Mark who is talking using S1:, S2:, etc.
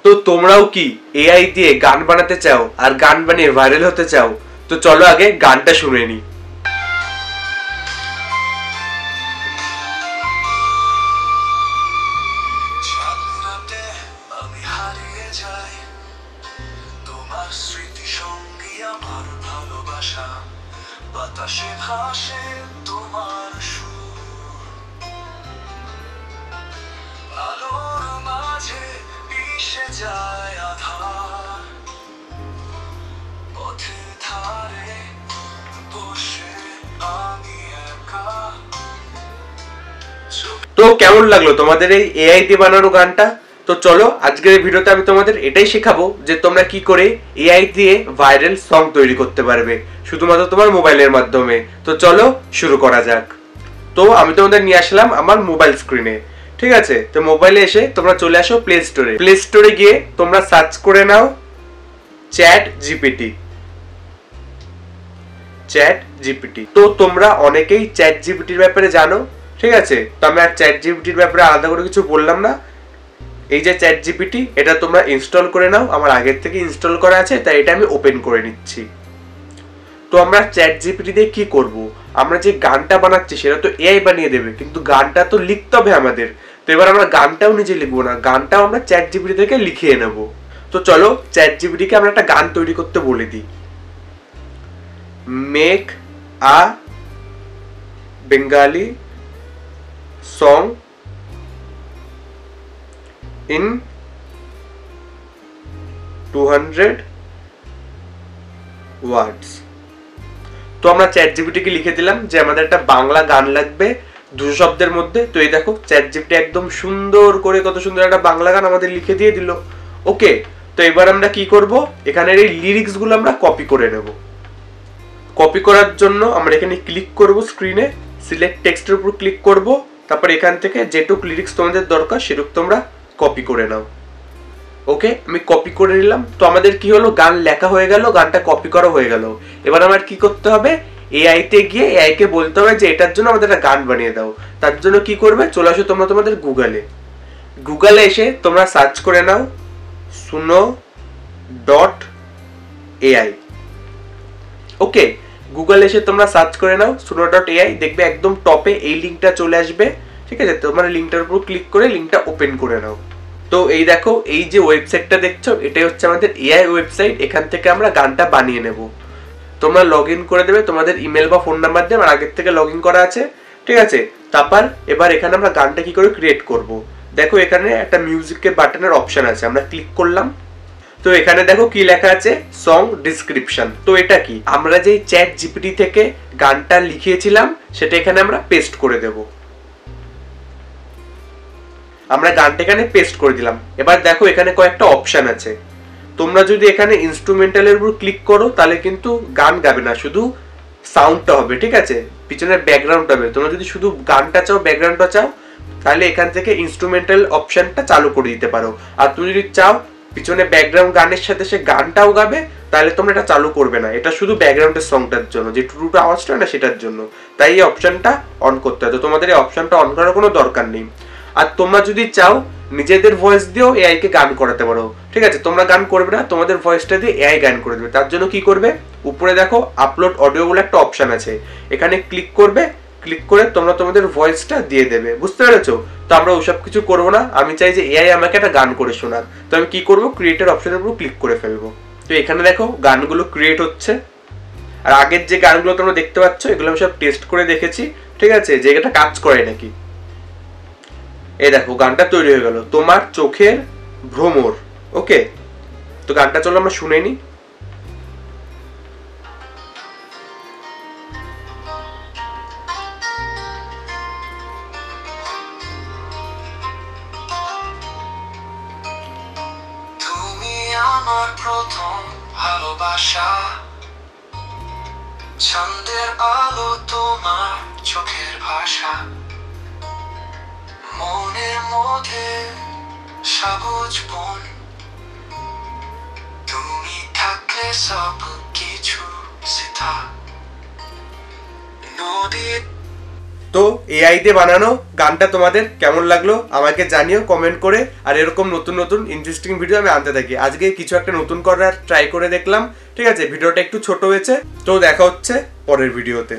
S1: তো তোমরাও কি এআই দিয়ে গান বানাতে চাও আর গান বানিয়ে ভাইরাল হতে চাও? তো চলো আগে গানটা শুনে নি।
S2: বাতাসে ভাসে তোমার সুর, আলোর মাঝে মিশে যায় আধার, পথের ধারে বসে আমি একা।
S1: তো কেমন লাগলো তোমাদের এই এআই দিয়ে বানানো গানটা? তো চলো আজকের এই ভিডিওতে আমি তোমাদের এটাই শেখাবো যে তোমরা কি করে এআই দিয়ে ভাইরাল সং তৈরি করতে পারবে শুধুমাত্র তোমার মোবাইলের মাধ্যমে। তো চলো শুরু করা যাক। তো আমি তোমাদের নিয়ে আসলাম আমার মোবাইল স্ক্রিনে, ঠিক আছে? তো মোবাইলে এসে তোমরা চলে আসো প্লে স্টোরে। প্লে স্টোরে গিয়ে তোমরা সার্চ করে নাও চ্যাট জিপিটি। চ্যাট জিপিটি, তো তোমরা অনেকেই চ্যাট জিপিটির ব্যাপারে জানো, ঠিক আছে? তো আমি আর চ্যাট জিপিটির ব্যাপারে আলাদা করে কিছু বললাম না। এই যে চ্যাট জিপিটি, এটা তোমরা ইনস্টল করে নাও। আমার আগের থেকে ইনস্টল করা আছে, তাই এটা আমি ওপেন করে নিচ্ছি। তো আমরা চ্যাট জিপিটি দিয়ে কি করব? আমরা যে গানটা বানাচ্ছি সেটা তো এআই বানিয়ে দেবে, কিন্তু গানটা তো লিখতে হবে আমাদের। তো এবার আমরা গানটাও নিজে লিখবো না, গানটাও আমরা চ্যাট জিপিটি থেকে লিখিয়ে নেব। তো চলো চ্যাট জিপিটিকে আমরা একটা গান তৈরি করতে বলে দিই। Make a Bengali song in 200 words। তো আমরা চ্যাট জিপিটিকে লিখে দিলাম যে আমাদের একটা বাংলা গান লাগবে 200 শব্দের মধ্যে। তো এই দেখো চ্যাট জিপিটি একদম সুন্দর করে, কত সুন্দর একটা বাংলা গান আমাদের লিখে দিয়ে দিল। ওকে, তো এবার আমরা কি করব? এখানের এই লিরিক্স গুলো আমরা কপি করে নেব। কপি করার জন্য আমরা এখানে ক্লিক করব, স্ক্রিনে সিলেক্ট টেক্সটের উপর ক্লিক করব। তারপর এখান থেকে যেটুক লিরিক্স তোমাদের দরকার সেটুক তোমরা কপি করে নাও। ওকে, আমি কপি করে নিলাম। তো আমাদের কি হলো? গান লেখা হয়ে গেল, গানটা কপি করা হয়ে গেল। এবার আমার কি করতে হবে? এআই তে গিয়ে এআই কে বলতে হবে যে এটার জন্য আমাদের একটা গান বানিয়ে দাও। তার জন্য কি করবে? চলে আসো তোমরা তোমাদের গুগলে। গুগলে এসে তোমরা সার্চ করে নাও suno.ai। ওকে, গুগলে এসে তোমরা সার্চ করে নাও suno.ai, দেখবে একদম টপে এই লিংকটা চলে আসবে, ঠিক আছে? তোমরা লিংকটার উপর ক্লিক করে লিংকটা ওপেন করে নাও। তো এই দেখো, এই যে ওয়েবসাইটটা দেখছো, এটাই হচ্ছে আমাদের এআই ওয়েবসাইট। এখান থেকে আমরা গানটা বানিয়ে নেব। তোমরা লগ ইন করে দেবে তোমাদের ইমেল বা ফোন নাম্বার দিয়ে, আমার আগের থেকে লগ ইন করা আছে, ঠিক আছে? তারপর এবার এখানে আমরা গানটা কি করে ক্রিয়েট করব। দেখো এখানে একটা মিউজিকের বাটনের অপশন আছে, আমরা ক্লিক করলাম। তো এখানে দেখো কি লেখা আছে, সং ডিসক্রিপশন। তো এটা কি? আমরা যে চ্যাট জিপিটি থেকে গানটা লিখিয়েছিলাম সেটা এখানে আমরা পেস্ট করে দেব। আমরা গানটা এখানে পেস্ট করে দিলাম। এবার দেখো এখানে কয়েকটা অপশন আছে। তোমরা যদি এখানে ইনস্ট্রুমেন্টালের উপর ক্লিক করো তাহলে কিন্তু গান গাবে না, শুধু সাউন্ডটা হবে, ঠিক আছে? পিছনের ব্যাকগ্রাউন্ড হবে। তোমরা যদি শুধু গানটা চাও, ব্যাকগ্রাউন্ডটা চাও, তাহলে এখান থেকে ইনস্ট্রুমেন্টাল অপশনটা চালু করে দিতে পারো। আর তুমি যদি চাও পিছনে ব্যাকগ্রাউন্ড গানের সাথে সে গানটাও গাবে, তাহলে তোমরা এটা চালু করবে না। এটা শুধু ব্যাকগ্রাউন্ডের সংটার জন্য, যে টুটুটা আওয়াজটা না সেটার জন্য। তাই এই অপশনটা অন করতে হয়। তো তোমাদের এই অপশনটা অন করার কোনো দরকার নেই। আর তোমরা যদি চাও নিজেদের ভয়েস দিয়েও এআই কে গান করাতে পারো, ঠিক আছে? তোমরা গান করবে না, তোমাদের ভয়েসটা দিয়ে এআই গান করে দেবে। তার জন্য কি করবে? উপরে দেখো আপলোড অডিও বলে একটা অপশন আছে, এখানে ক্লিক করবে। ক্লিক করে তোমরা তোমাদের ভয়েসটা দিয়ে দেবে। বুঝতে পেরেছো? তো আমরা ওসব কিছু করবো না। আমি চাই যে এআই আমাকে একটা গান করে শোনাক। তো আমি কি করবো? ক্রিয়েটের অপশনের উপর ক্লিক করে ফেলবো। তো এখানে দেখো গানগুলো ক্রিয়েট হচ্ছে। আর আগের যে গানগুলো তোমরা দেখতে পাচ্ছ এগুলো আমি সব টেস্ট করে দেখেছি, ঠিক আছে, যে এটা কাজ করে নাকি। এই দেখো গানটা তৈরি হয়ে গেল, তোমার চোখের ভ্রমর। ওকে, তো গানটা চলো আমরা শুনে নিই।
S2: তুমি আমার প্রথম ভালোবাসা, ছন্দের আলো তোমার চোখের ভাষা, মনের মধ্যে সবুজ বন, তুমি থাকলে সব কিছু সিথা নদী।
S1: তো এআই দিয়ে বানানো গানটা তোমাদের কেমন লাগলো আমাকে জানিও কমেন্ট করে। আর এরকম নতুন নতুন ইন্টারেস্টিং ভিডিও আমি আনতে থাকি। আজকে কিছু একটা নতুন করার ট্রাই করে দেখলাম, ঠিক আছে? ভিডিওটা একটু ছোট হয়েছে, তো দেখা হচ্ছে পরের ভিডিওতে।